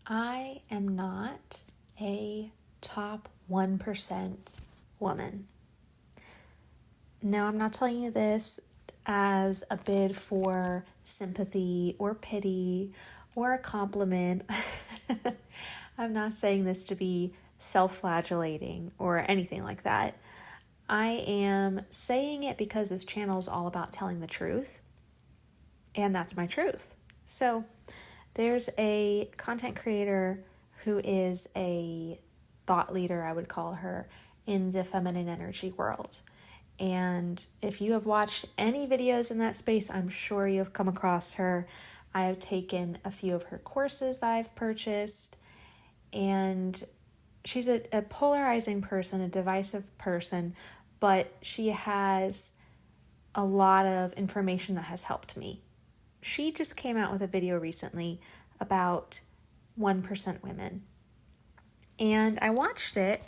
I am not a top 1% woman. No, I'm not telling you this as a bid for sympathy or pity or a compliment. I'm not saying this to be self-flagellating or anything like that. I am saying it because this channel is all about telling the truth, and that's my truth. So there's a content creator who is a thought leader, I would call her, in the feminine energy world. And if you have watched any videos in that space, I'm sure you have come across her. I have taken a few of her courses that I've purchased, and she's a polarizing person, a divisive person, but she has a lot of information that has helped me. She just came out with a video recently about 1% women. And I watched it,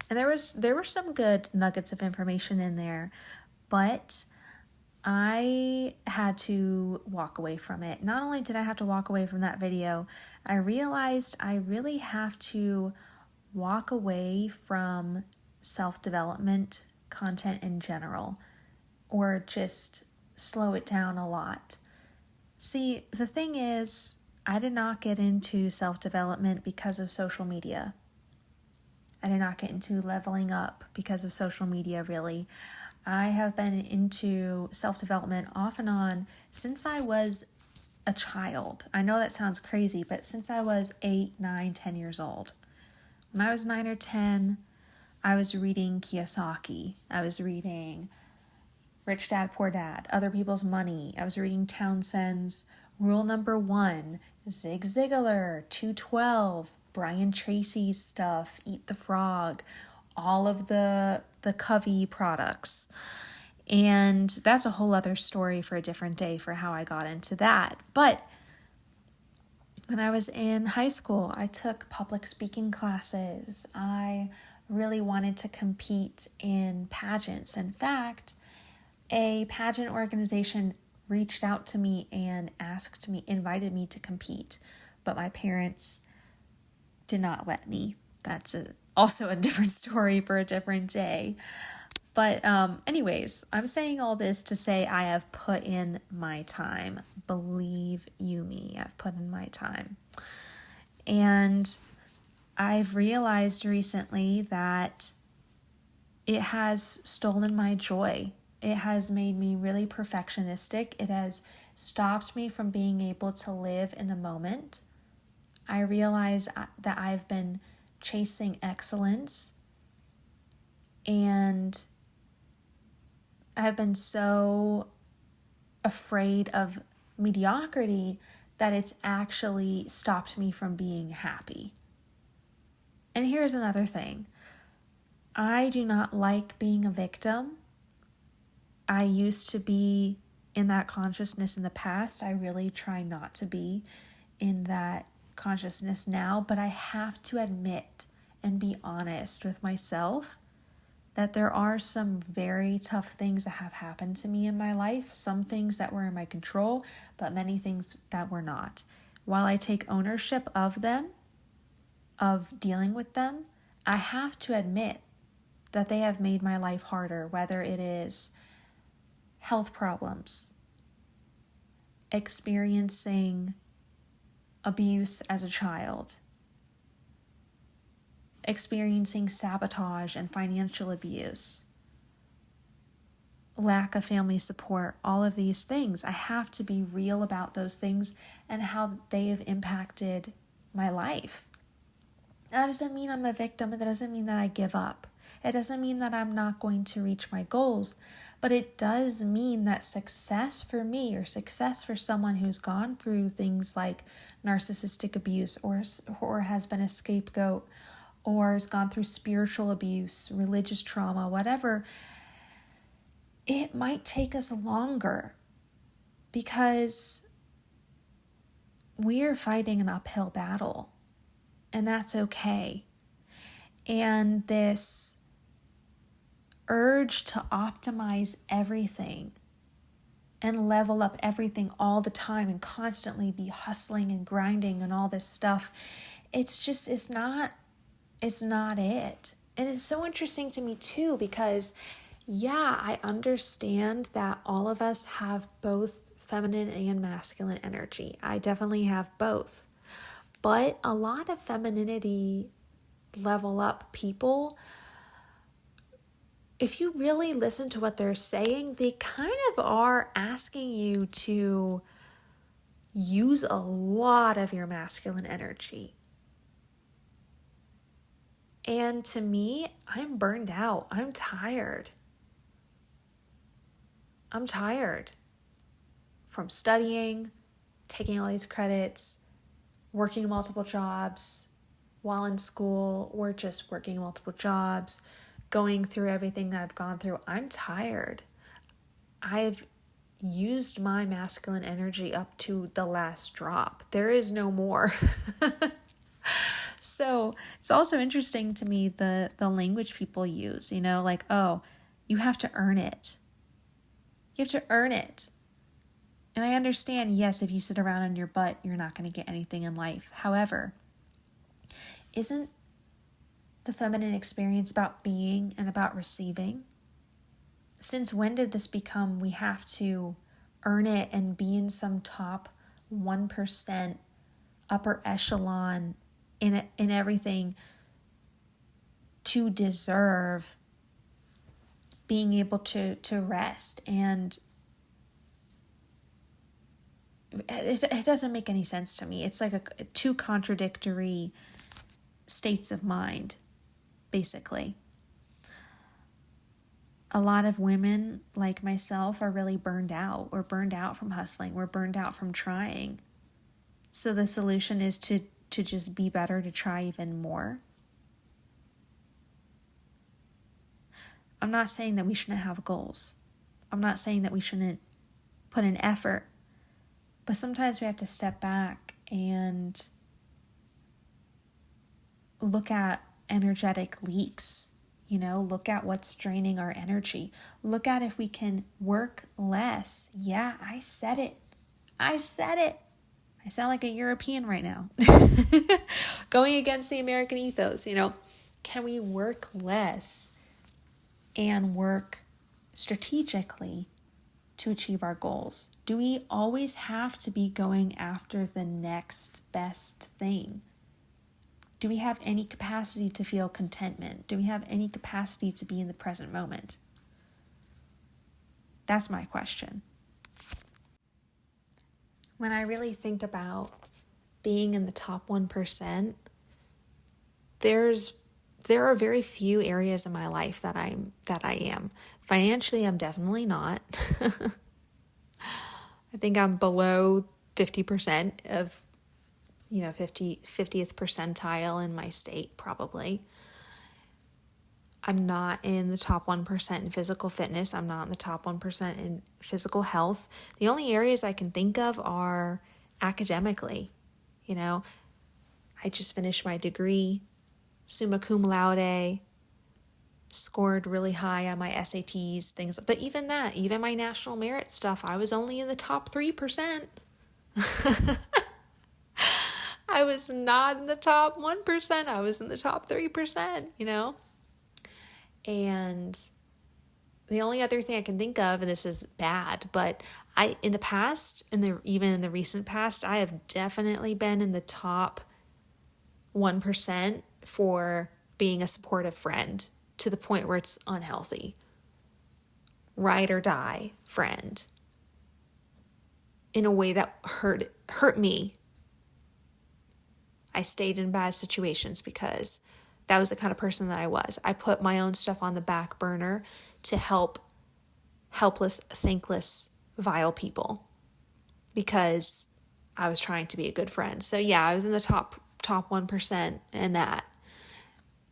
and there were some good nuggets of information in there, but I had to walk away from it. Not only did I have to walk away from that video, I realized I really have to walk away from self-development content in general, or just slow it down a lot. See, the thing is, I did not get into self-development because of social media. I did not get into leveling up because of social media, really. I have been into self-development off and on since I was a child. I know that sounds crazy, but since I was 8, 9, 10 years old. When I was 9 or 10, I was reading Kiyosaki. I was reading Rich Dad, Poor Dad, Other People's Money. I was reading Townsend's Rule Number 1, Zig Ziglar, 212, Brian Tracy's stuff, Eat the Frog, all of the Covey products. And that's a whole other story for a different day for how I got into that. But when I was in high school, I took public speaking classes. I really wanted to compete in pageants. In fact, a pageant organization reached out to me and invited me to compete, but my parents did not let me. That's also a different story for a different day. But anyways, I'm saying all this to say I have put in my time. Believe you me, I've put in my time. And I've realized recently that it has stolen my joy. It has made me really perfectionistic. It has stopped me from being able to live in the moment. I realize that I've been chasing excellence, and I've been so afraid of mediocrity that it's actually stopped me from being happy. And here's another thing. I do not like being a victim. I used to be in that consciousness in the past. I really try not to be in that consciousness now, but I have to admit and be honest with myself that there are some very tough things that have happened to me in my life, some things that were in my control, but many things that were not. While I take ownership of them, of dealing with them, I have to admit that they have made my life harder, whether it is health problems, experiencing abuse as a child, experiencing sabotage and financial abuse, lack of family support, all of these things. I have to be real about those things and how they have impacted my life. That doesn't mean I'm a victim. It doesn't mean that I give up. It doesn't mean that I'm not going to reach my goals, but it does mean that success for me, or success for someone who's gone through things like narcissistic abuse or has been a scapegoat or has gone through spiritual abuse, religious trauma, whatever, it might take us longer because we're fighting an uphill battle, and that's okay. And this urge to optimize everything and level up everything all the time and constantly be hustling and grinding and all this stuff. It's not it. And it's so interesting to me too, because yeah, I understand that all of us have both feminine and masculine energy. I definitely have both. But a lot of femininity level up people, if you really listen to what they're saying, they kind of are asking you to use a lot of your masculine energy. And to me, I'm burned out. I'm tired. I'm tired from studying, taking all these credits, working multiple jobs while in school, or just working multiple jobs, going through everything that I've gone through. I'm tired. I've used my masculine energy up to the last drop. There is no more. So it's also interesting to me the language people use, like, oh, you have to earn it. You have to earn it. And I understand, yes, if you sit around on your butt, you're not going to get anything in life. However, isn't the feminine experience about being and about receiving? Since when did this become we have to earn it and be in some top 1% upper echelon in everything to deserve being able to rest? And it doesn't make any sense to me. It's like two contradictory states of mind, basically. A lot of women like myself are really burned out. We're burned out from hustling. We're burned out from trying. So the solution is to just be better, to try even more. I'm not saying that we shouldn't have goals. I'm not saying that we shouldn't put in effort. But sometimes we have to step back and look at energetic leaks. Look at what's draining our energy. Look at if we can work less. Yeah, I said it. I sound like a European right now. Going against the American ethos, Can we work less and work strategically to achieve our goals? Do we always have to be going after the next best thing? Do we have any capacity to feel contentment? Do we have any capacity to be in the present moment? That's my question. When I really think about being in the top 1%, there are very few areas in my life that I am. Financially, I'm definitely not. I think I'm below 50% of 50th percentile in my state, probably. I'm not in the top 1% in physical fitness. I'm not in the top 1% in physical health. The only areas I can think of are academically. I just finished my degree, summa cum laude, scored really high on my SATs, things. But even my national merit stuff, I was only in the top 3%. I was not in the top 1%. I was in the top 3%, And the only other thing I can think of, and this is bad, but in the past, even in the recent past, I have definitely been in the top 1% for being a supportive friend to the point where it's unhealthy. Ride or die friend. In a way that hurt me. I stayed in bad situations because that was the kind of person that I was. I put my own stuff on the back burner to help helpless, thankless, vile people because I was trying to be a good friend. So yeah, I was in the top 1% in that.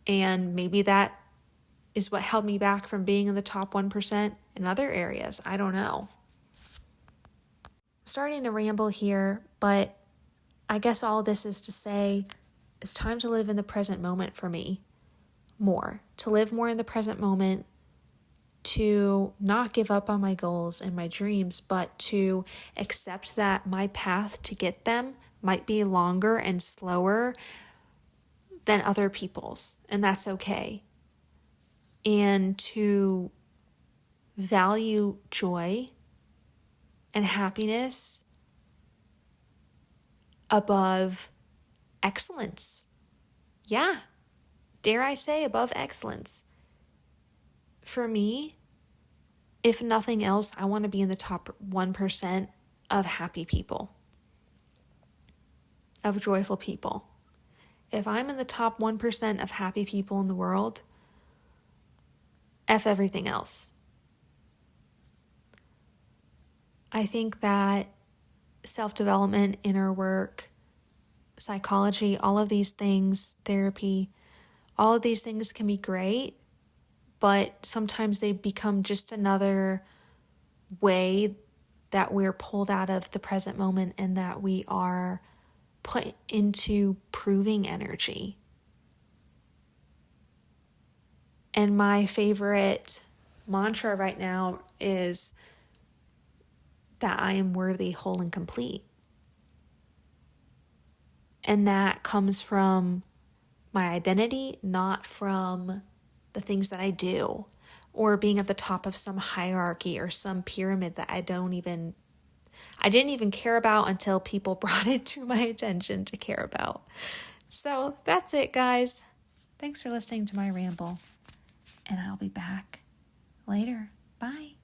And maybe that is what held me back from being in the top 1% in other areas. I don't know. I'm starting to ramble here, but I guess all this is to say it's time to live in the present moment for me more. To live more in the present moment, to not give up on my goals and my dreams, but to accept that my path to get them might be longer and slower than other people's, and that's okay. And to value joy and happiness above excellence. Yeah, dare I say above excellence. For me, if nothing else, I want to be in the top 1% of happy people, of joyful people. If I'm in the top 1% of happy people in the world, F everything else. I think that self-development, inner work, psychology, all of these things, therapy, all of these things can be great, but sometimes they become just another way that we're pulled out of the present moment and that we are put into proving energy. And my favorite mantra right now is that I am worthy, whole, and complete. And that comes from my identity, not from the things that I do or being at the top of some hierarchy or some pyramid that I didn't even care about until people brought it to my attention to care about. So that's it, guys. Thanks for listening to my ramble, and I'll be back later. Bye.